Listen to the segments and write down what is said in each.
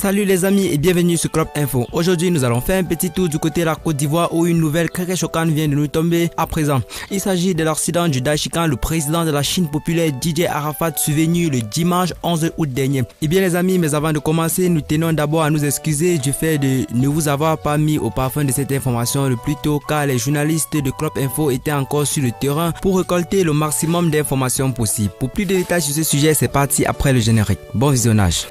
Salut les amis et bienvenue sur Club Info. Aujourd'hui nous allons faire un petit tour du côté de la Côte d'Ivoire où une nouvelle très choquante vient de nous tomber à présent. Il s'agit de l'accident du Daishikan, le président de la Chine populaire Didier Arafat survenu le dimanche 11 août dernier. Et bien les amis, mais avant de commencer, nous tenons d'abord à nous excuser du fait de ne vous avoir pas mis au parfum de cette information le plus tôt car les journalistes de Club Info étaient encore sur le terrain pour récolter le maximum d'informations possibles. Pour plus de détails sur ce sujet, c'est parti après le générique. Bon visionnage.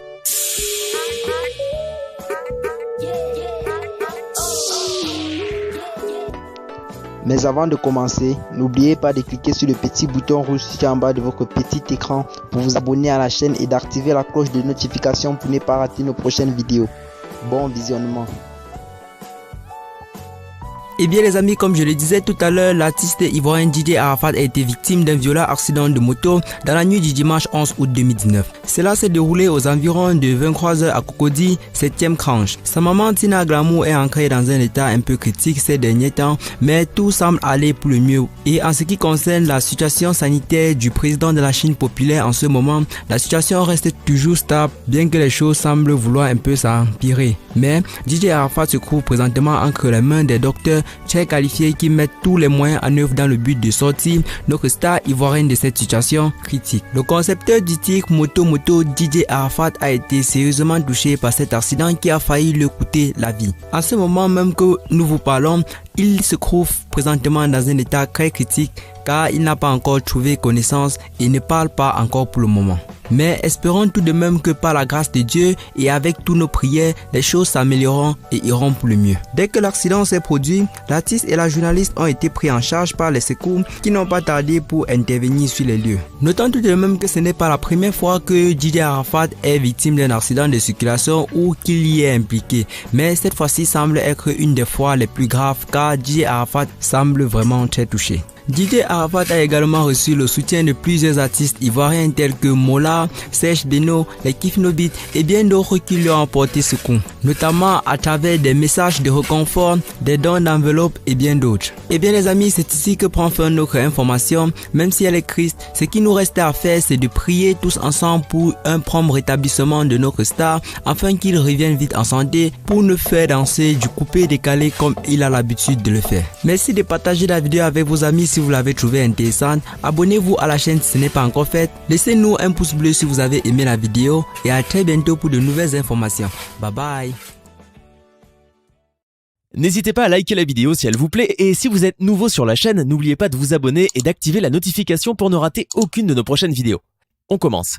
Mais avant de commencer, n'oubliez pas de cliquer sur le petit bouton rouge situé en bas de votre petit écran pour vous abonner à la chaîne et d'activer la cloche de notification pour ne pas rater nos prochaines vidéos. Bon visionnement. Et bien les amis, comme je le disais tout à l'heure, l'artiste ivoirien Didier Arafat a été victime d'un violent accident de moto dans la nuit du dimanche 11 août 2019. Cela s'est déroulé aux environs de 23h à Cocody, 7e tranche. Sa maman Tina Glamour est ancrée dans un état un peu critique ces derniers temps, mais tout semble aller pour le mieux. Et en ce qui concerne la situation sanitaire du président de la Chine populaire en ce moment, la situation reste toujours stable, bien que les choses semblent vouloir un peu s'empirer. Mais Didier Arafat se trouve présentement entre les mains des docteurs très qualifiés qui mettent tous les moyens en œuvre dans le but de sortir notre star ivoirienne de cette situation critique. Le concepteur du titre Moto Didier Arafat a été sérieusement touché par cet accident qui a failli lui coûter la vie. En ce moment même que nous vous parlons, il se trouve présentement dans un état très critique car il n'a pas encore trouvé connaissance et ne parle pas encore pour le moment. Mais espérons tout de même que par la grâce de Dieu et avec toutes nos prières, les choses s'amélioreront et iront pour le mieux. Dès que l'accident s'est produit, l'artiste et la journaliste ont été pris en charge par les secours qui n'ont pas tardé pour intervenir sur les lieux. Notons tout de même que ce n'est pas la première fois que Didier Arafat est victime d'un accident de circulation ou qu'il y est impliqué. Mais cette fois-ci semble être une des fois les plus graves car Didier Arafat semble vraiment très touché. Didier Arafat a également reçu le soutien de plusieurs artistes ivoiriens tels que Mola, Serge Deno, les Kifnobit et bien d'autres qui lui ont apporté secours, notamment à travers des messages de réconfort, des dons d'enveloppes et bien d'autres. Et bien les amis, c'est ici que prend fin notre information. Même si elle est triste, ce qui nous reste à faire c'est de prier tous ensemble pour un prompt rétablissement de notre star afin qu'il revienne vite en santé pour nous faire danser du coupé décalé comme il a l'habitude de le faire. Merci de partager la vidéo avec vos amis si vous l'avez trouvé intéressante. Abonnez-vous à la chaîne si ce n'est pas encore fait. Laissez-nous un pouce bleu si vous avez aimé la vidéo et à très bientôt pour de nouvelles informations. Bye bye. N'hésitez pas à liker la vidéo si elle vous plaît et si vous êtes nouveau sur la chaîne, n'oubliez pas de vous abonner et d'activer la notification pour ne rater aucune de nos prochaines vidéos. On commence.